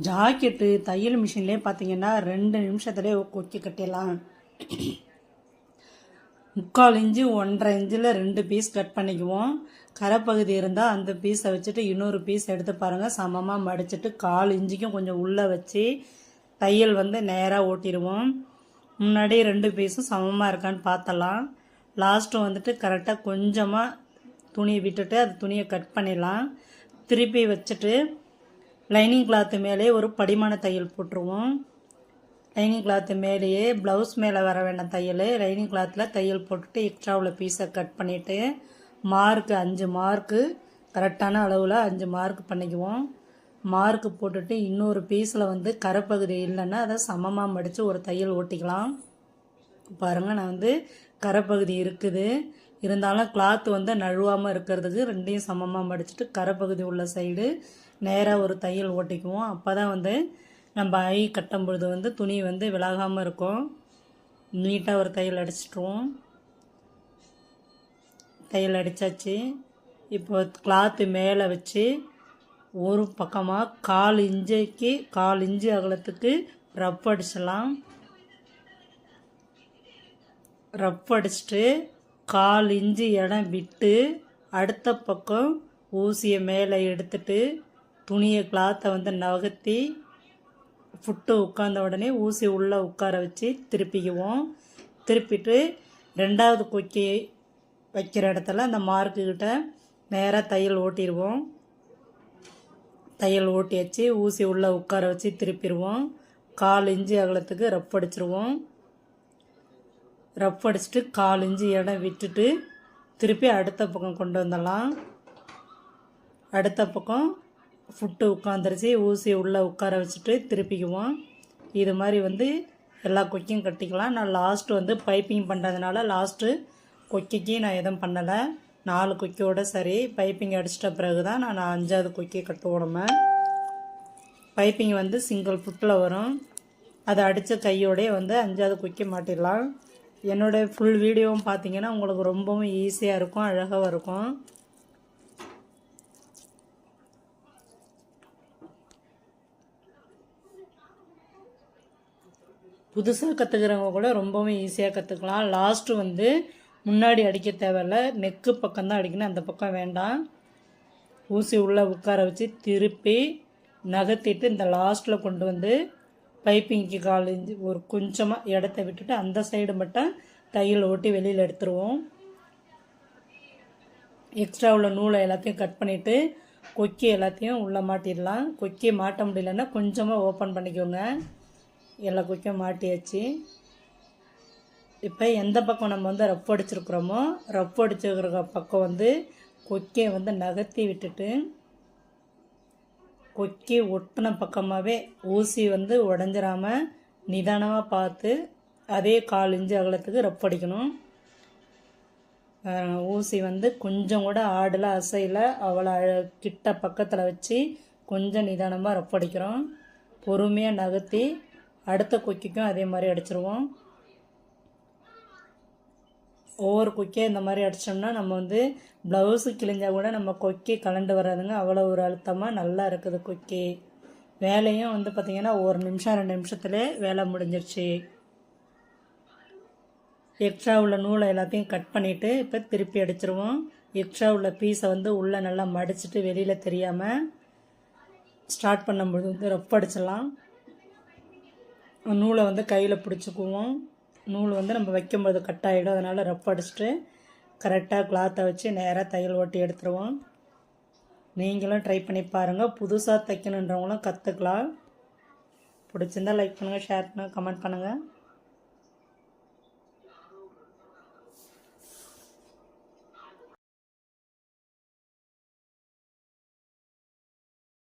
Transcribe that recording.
Jacket தையல் மிஷின்லேயே பார்த்தீங்கன்னா 2 நிமிஷத்துலேயே கொக்கி கட்டிடலாம். 3/4 இன்ச்சு 1.5 இன்ச்சில் 2 பீஸ் கட் பண்ணிக்குவோம். கரைப்பகுதி இருந்தால் அந்த பீஸை வச்சுட்டு இன்னொரு பீஸ் எடுத்து பாருங்கள். சமமாக மடிச்சுட்டு 1/4 இன்ச்சுக்கும் கொஞ்சம் உள்ளே வச்சு தையல் நேராக ஓட்டிடுவோம். முன்னாடி 2 பீஸும் சமமாக இருக்கான்னு பார்த்தலாம். லாஸ்ட்டு கரெக்டாக கொஞ்சமாக துணியை விட்டுட்டு அது துணியை கட் பண்ணிடலாம். திருப்பி வச்சுட்டு லைனிங் கிளாத்து மேலே ஒரு படிமான தையல் போட்டுருவோம். லைனிங் கிளாத்து மேலேயே ப்ளவுஸ் மேலே வர வேண்டாம் தையல். லைனிங் கிளாத்தில் தையல் போட்டுட்டு எக்ஸ்ட்ரா உள்ள பீஸை கட் பண்ணிவிட்டு மார்க்கு 5 மார்க்கு கரெக்டான அளவில் 5 மார்க் பண்ணிக்குவோம். மார்க்கு போட்டுட்டு இன்னொரு பீஸில் கரைப்பகுதி இல்லைன்னா அதை சமமாக மடித்து ஒரு தையல் ஓட்டிக்கலாம். பாருங்கள், நான் கரைப்பகுதி இருக்குது, இருந்தாலும் கிளாத்து நழுவாமல் இருக்கிறதுக்கு 2யும் சமமாக மடிச்சுட்டு கரைப்பகுதி உள்ள சைடு நேராக ஒரு தையல் ஓட்டிக்குவோம். அப்போ தான் நம்ம ஐ கட்டும் பொழுது துணி விலகாமல் இருக்கும். நீட்டாக ஒரு தையல் அடிச்சிட்ருவோம். தையல் அடித்தாச்சு. இப்போ கிளாத்து மேலே வச்சு ஒரு பக்கமாக 1/4 இன்ச்சு அகலத்துக்கு ரப் அடிச்சிடலாம். ரப் அடிச்சுட்டு 1/4 இன்ச்சு இடம் விட்டு அடுத்த பக்கம் ஊசியை மேலே எடுத்துட்டு துணியை கிளாத்தை நகர்த்தி ஃபுட்டு உட்கார்ந்த உடனே ஊசி உள்ளே உட்கார வச்சு திருப்பிக்குவோம். திருப்பிட்டு 2வது கொக்கி வைக்கிற இடத்துல அந்த மார்க்குக்கிட்ட நேராக தையல் ஓட்டிடுவோம். தையல் ஓட்டி வச்சு ஊசி உள்ளே உட்கார வச்சு திருப்பிடுவோம். 1/4 இன்ச்சு அகலத்துக்கு ரப் அடிச்சிருவோம். ரப் அடிச்சுட்டு 1/4 இன்ச்சு இடம் விட்டுட்டு திருப்பி அடுத்த பக்கம் கொண்டு வந்துடலாம். அடுத்த பக்கம் ஃபுட்டு உட்காந்துருச்சு, ஊசி உள்ளே உட்கார வச்சுட்டு திருப்பிக்குவோம். இது மாதிரி எல்லா கொக்கியும் கட்டிக்கலாம். நான் லாஸ்ட்டு பைப்பிங் பண்ணுறதுனால லாஸ்ட்டு கொக்கிக்கு நான் எதுவும் பண்ணலை. 4 கொக்கியோட சரி. பைப்பிங் அடிச்சிட்ட பிறகு தான் நான் 5வது கொக்கி கட்டுவோம். பைப்பிங் சிங்கிள் ஃபுட்டில் வரும். அதை அடித்த கையோடே 5வது கொக்கி மாட்டிடலாம். என்னோடய ஃபுல் வீடியோவும் பார்த்தீங்கன்னா உங்களுக்கு ரொம்பவும் ஈஸியாக இருக்கும், அழகாக இருக்கும். புதுசாக கற்றுக்கிறவங்க கூட ரொம்பவும் ஈஸியாக கற்றுக்கலாம். லாஸ்ட்டு முன்னாடி அடிக்க தேவையில்ல, நெக்கு பக்கம்தான் அடிக்கணும், அந்த பக்கம் வேண்டாம். ஊசி உள்ளே உட்கார வச்சு திருப்பி நகர்த்திட்டு இந்த லாஸ்ட்டில் கொண்டு பைப்பிங்க்கு 1/4 இன்ச்சு ஒரு கொஞ்சமாக இடத்த விட்டுட்டு அந்த சைடு மட்டும் தையல் ஓட்டி வெளியில் எடுத்துருவோம். எக்ஸ்ட்ரா உள்ள நூலை எல்லாத்தையும் கட் பண்ணிவிட்டு கொக்கி எல்லாத்தையும் உள்ளே மாட்டிடலாம். கொக்கி மாட்ட முடியலன்னா கொஞ்சமாக ஓப்பன் பண்ணிக்கோங்க. எல்லா கொக்கியும் மாட்டியாச்சு. இப்போ எந்த பக்கம் நம்ம ரப் அடிச்சிருக்கிறோமோ ரப் அடிச்சிருக்கிற பக்கம் கொக்கியை நகர்த்தி விட்டுட்டு கொக்கி ஒட்டின பக்கமாகவே ஊசி உடஞ்சிராமல் நிதானமாக பார்த்து அதே 1/4 இன்ச்சு அகலத்துக்கு ரப் அடிக்கணும். ஊசி கொஞ்சம் கூட ஆடலை, அசையில், அவ்வளோ கிட்ட பக்கத்தில் வச்சு கொஞ்சம் நிதானமாக ரப் அடிக்கிறோம். பொறுமையாக நகர்த்தி அடுத்த கொக்கிக்கும் அதே மாதிரி அடிச்சிருவோம். ஒவ்வொரு கொக்கியை இந்த மாதிரி அடித்தோம்னா நம்ம ப்ளவுஸு கிழிஞ்சால் கூட நம்ம கொக்கி கலண்டு வராதுங்க. அவ்வளோ ஒரு அழுத்தமாக நல்லா இருக்குது கொக்கி. வேலையும் பார்த்திங்கன்னா 1 நிமிஷம் 2 நிமிஷத்துலேயே வேலை முடிஞ்சிருச்சு. எக்ஸ்ட்ரா உள்ள நூலை எல்லாத்தையும் கட் பண்ணிவிட்டு இப்போ திருப்பி அடிச்சிருவோம். எக்ஸ்ட்ரா உள்ள பீஸை உள்ளே நல்லா மடிச்சுட்டு வெளியில் தெரியாமல் ஸ்டார்ட் பண்ணும்போது ரப் அடிச்சிடலாம். நூலை கையில் பிடிச்சிக்குவோம். நூல் நம்ம வைக்கும்போது கட் ஆகிடும், அதனால் ரப் அடிச்சுட்டு கரெக்டாக கிளாத்தை வச்சு நேராக தையல் ஓட்டி எடுத்துருவோம். நீங்களும் ட்ரை பண்ணி பாருங்கள். புதுசாக தைக்கணுன்றவங்களும் கற்றுக்கலாம். பிடிச்சிருந்தால் லைக் பண்ணுங்கள், ஷேர் பண்ணுங்கள், கமெண்ட் பண்ணுங்கள்.